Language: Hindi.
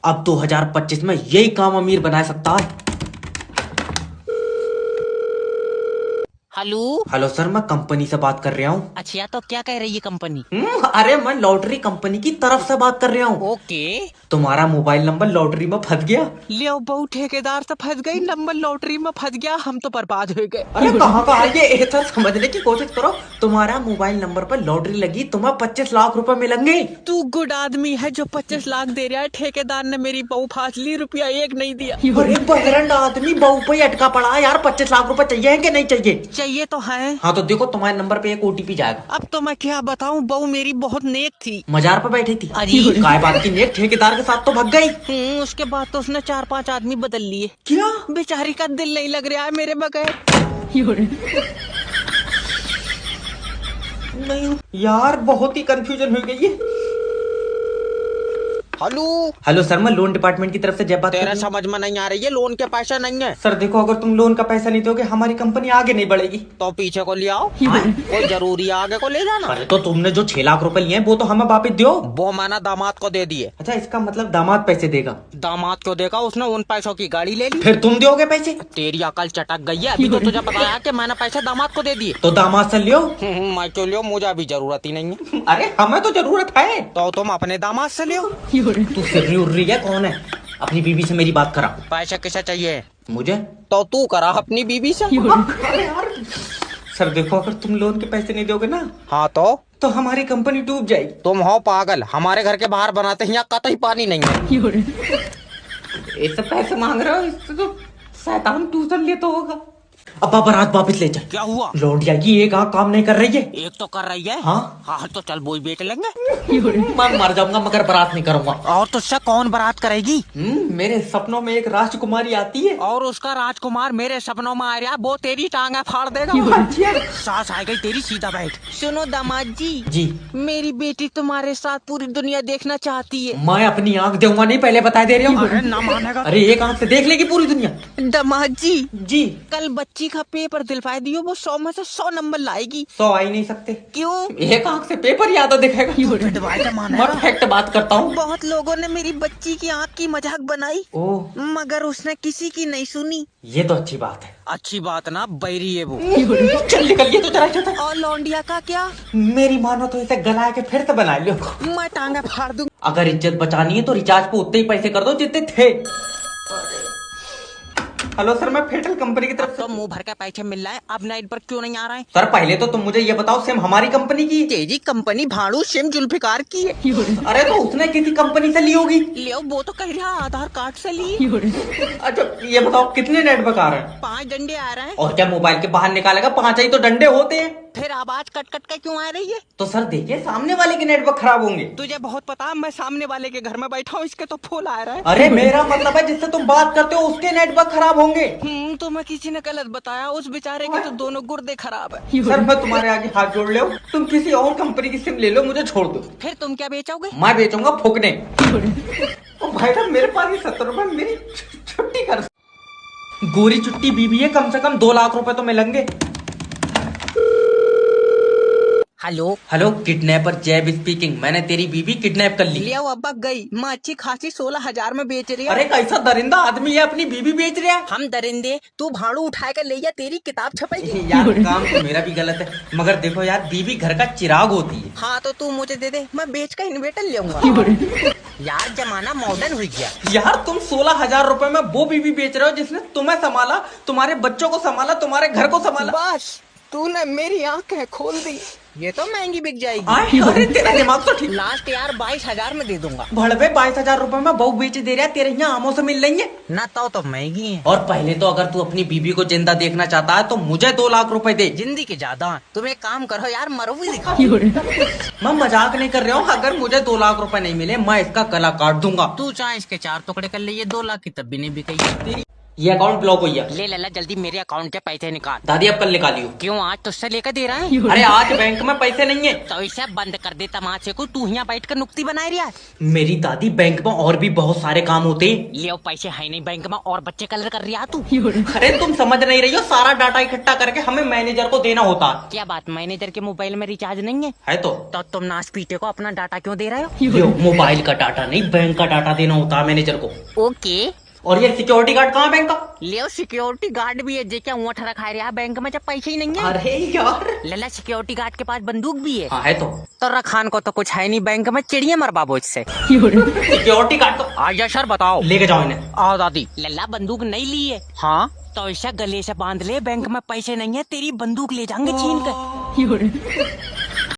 अब 2025 में यही काम अमीर बना सकता है। हेलो। हेलो सर, मैं कंपनी से बात कर रहा हूँ। अच्छा, तो क्या कह रही है कंपनी? अरे मैं लॉटरी कंपनी की तरफ से बात कर रहा हूँ। ओके। तुम्हारा मोबाइल नंबर लॉटरी में फंस गया। ले बहु ठेकेदार से फंस गई, नंबर लॉटरी में फंस गया, हम तो बर्बाद हो गए। अरे कहाँ का है ये सर, समझने की कोशिश करो। तुम्हारा मोबाइल नंबर पर लॉटरी लगी, तुम्हें 25 लाख रुपए मिलेंगे। तू गुड आदमी है जो 25 लाख दे रहा है। ठेकेदार ने मेरी बहू फांस ली, रुपया एक नहीं दिया। अरे बहरंड आदमी बहू पे ही अटका पड़ा है यार। 25 लाख रुपए चाहिए कि नहीं चाहिए? चाहिए तो है। हाँ तो देखो, तुम्हारे नंबर पे एक ओटीपी जाएगा। अब तो मैं क्या बताऊं, बहू मेरी बहुत नेक थी। मजार पे बैठी थी। अरे काय बात की नेक, ठेकेदार के साथ तो भाग गई। उसके बाद तो उसने 4-5 आदमी बदल लिए। क्या? बेचारी का दिल नहीं लग रहा है मेरे बगैर। नहीं यार, बहुत ही कंफ्यूजन हो गई है। हेलो। हेलो सर, मैं लोन डिपार्टमेंट की तरफ से जब बात कर तेरा रही हूँ। समझ में नहीं आ रही है, लोन के पैसा नहीं है सर देखो, अगर तुम लोन का पैसा नहीं दोगे हमारी कंपनी आगे नहीं बढ़ेगी। तो पीछे को ले आओ। कोई जरूरी है आगे को ले जाना? अरे तो तुमने जो 6 लाख रुपए लिए हैं वो तो हमें वापस दो। वो मैंने दामाद को दे दिए। अच्छा, इसका मतलब दामाद पैसे देगा। दामाद को देगा, उसने उन पैसों की गाड़ी ले ली। फिर तुम दोगे पैसे? तेरी अकल चटक गई है, अभी तो तुझे बताया कि मैंने पैसे दामाद को दे दिए। तो दामाद से लियो। मैं क्यों लियो, मुझे अभी जरूरत ही नहीं है। अरे हमें तो जरूरत है। तो तुम अपने दामाद से लियो। तू सिर्री उर्री है, कौन है? अपनी बीवी से मेरी बात करा। पैसे किसे चाहिए? मुझे। तो तू करा अपनी बीवी से। अरे यार सर देखो, अगर तुम लोन के पैसे नहीं दोगे ना हाँ तो हमारी कंपनी डूब जाएगी। तुम हो पागल, हमारे घर के बाहर बनाते हैं, यहाँ कतई पानी नहीं है। ऐसे पैसे मांग रहे हो, इससे तो शैतान ट्यूशन ले तो होगा। अब बारात वापस ले चल। क्या हुआ? लौट जाएगी, एक आंख काम नहीं कर रही है। एक तो कर रही है। हाँ हाँ तो चल वो ही बेच लेंगे। मैं मर जाऊंगा मगर बारात नहीं करूंगा। और तुझसे कौन बारात करेगी? मेरे सपनों में एक राजकुमारी आती है। और उसका राजकुमार मेरे सपनों में आ रहा, वो तेरी टांगा फाड़ देगा। सास आ गई तेरी, सीधा बैठ। सुनो दामाद जी। जी। मेरी बेटी तुम्हारे साथ पूरी दुनिया देखना चाहती है। मैं अपनी आंख दूंगा नहीं, पहले बता दे रही हूँ। अरे ना मानेगा। अरे एक आंख से देख लेगी पूरी दुनिया। दामाद जी। जी। कल बच्ची का पेपर दिलवाई दियो, वो 100 में से 100 नंबर लाएगी। 100 आ ही नहीं सकते। क्यों? एक आंख से पेपर याद दिखेगा। मैं फैक्ट बात करता हूँ। बहुत लोगों ने मेरी बच्ची की आँख की मजाक बनाई, ओह, मगर उसने किसी की नहीं सुनी। ये तो अच्छी बात है। अच्छी बात ना, बैरी है वो। चल निकलिए तो जरा। और लौंडिया का क्या? मेरी मानो तो इसे गला के फिर से बना लियो। मैं टांगा फाड़ दूं। अगर इज्जत बचानी है तो रिचार्ज पे उतने ही पैसे कर दो जितने थे। हेलो सर, मैं फेटल कंपनी की तरफ से। तो मुंह भर के पैसे मिल रहा है, अब नाइट पर क्यों नहीं आ रहा है? सर पहले तो तुम मुझे ये बताओ, सिम हमारी कंपनी की है? तेरी कंपनी भाड़ू सिम जुल्फिकार की है। अरे तो उसने किसी कंपनी से ली होगी। ले वो तो कह रहा आधार कार्ड से ली। अच्छा ये बताओ, कितने नेटवर्क आ रहे हैं? 5 डंडे आ रहे हैं। और क्या मोबाइल के बाहर निकालेगा? 5 ही तो डंडे होते हैं। फिर आवाज कट कट के क्यों आ रही है? तो सर देखिए, सामने वाले के नेटवर्क खराब होंगे। तुझे बहुत पता, मैं सामने वाले के घर में बैठा हूँ, इसके तो फूल आ रहा है। अरे मेरा मतलब है जिससे तुम बात करते हो उसके नेटवर्क खराब होंगे। तो मैं किसी ने गलत बताया, उस बेचारे के तो दोनों गुर्दे खराब है। सर मैं तुम्हारे आगे हाथ जोड़ ले, तुम किसी और कंपनी की सिम ले लो, मुझे छोड़ दो। फिर तुम क्या बेचोगे? मैं बेचूंगा फुकने। ओ भाई साहब, मेरे पास ये 70 रुपए, मेरी छुट्टी कर। गोरी चुट्टी बीबी है, कम से कम 2 लाख रुपए तो मिलेंगे। हेलो। हेलो, किडनैपर जैब स्पीकिंग। मैंने तेरी बीबी किडनैप कर ली। ले आओ, अब्बा गई। मैं अच्छी खासी 16,000 में बेच रही हूँ। अरे कैसा दरिंदा आदमी है, अपनी बीबी बेच रहा है। हम दरिंदे, तू भाड़ू उठा कर ले जा, तेरी किताब छपेगी। यार काम तो मेरा भी गलत है, मगर देखो यार, बीबी घर का चिराग होती है। हाँ तो तू मुझे दे दे, मैं बेच कर इन्वेटर लूंगा। यार जमाना मॉडर्न हो गया। यार तुम 16,000 रुपए में वो बीबी बेच रहे हो जिसने तुम्हें संभाला, तुम्हारे बच्चों को संभाला, तुम्हारे घर को संभाला। बस तूने मेरी आंखें खोल दी। ये तो महंगी बिक जाएगी। अरे तेरा दिमाग तो ठीक। लास्ट यार 22,000 में दे दूंगा। भड़वे 22,000 रुपए में बहू बेच दे रहा है, तेरे यहाँ आमों से मिल रही है ना। तो महंगी है। और पहले तो अगर तू अपनी बीबी को जिंदा देखना चाहता है तो मुझे 2 लाख रुपए दे। जिंदगी के ज्यादा। तुम एक काम करो यार, मरो भी दिखा। मैं मजाक नहीं कर रहा हूँ, अगर मुझे 2 लाख रुपए नहीं मिले मैं इसका गला काट दूंगा। तू चाहे इसके 4 टुकड़े कर ले, ये 2 लाख की तब भी नहीं बिकेगी। ये अकाउंट ब्लॉक हुई है। ले लल्ला जल्दी मेरे अकाउंट से पैसे निकाल। दादी अब कल निकालियो। क्यों आज तुझसे लेकर दे रहा है? अरे आज बैंक में पैसे नहीं है। तो इसे बंद कर दे तमाशे को, तू यहाँ बैठ कर नुक्ती बना रहा है। मेरी दादी बैंक में और भी बहुत सारे काम होते। ले पैसे है नहीं बैंक में और बच्चे कलर कर रहा तू। अरे तुम समझ नहीं रही हो, सारा डाटा इकट्ठा करके हमें मैनेजर को देना होता। क्या बात, मैनेजर के मोबाइल में रिचार्ज नहीं है? तो तुम नाश पीटे को अपना डाटा क्यों दे रहे हो? मोबाइल का डाटा नहीं, बैंक का डाटा देना होता है मैनेजर को। ओके। और ये सिक्योरिटी गार्ड कहाँ बैंक का? ले सिक्योरिटी गार्ड भी है, जे क्या ऊँट रखा रहा बैंक में जब पैसे ही नहीं है। अरे यार लल्ला सिक्योरिटी गार्ड के पास बंदूक भी है। हाँ है तो रखान को तो कुछ है नहीं बैंक में, चिड़िया मरबा बोझ से। सिक्योरिटी गार्ड को आजा सर बताओ। लेके जाओ इन्हें। आओ दादी। लल्ला बंदूक नहीं ली है। हाँ तो ऐसा गले से बांध ले, बैंक में पैसे नहीं है तेरी बंदूक ले जाएंगे छीन कर।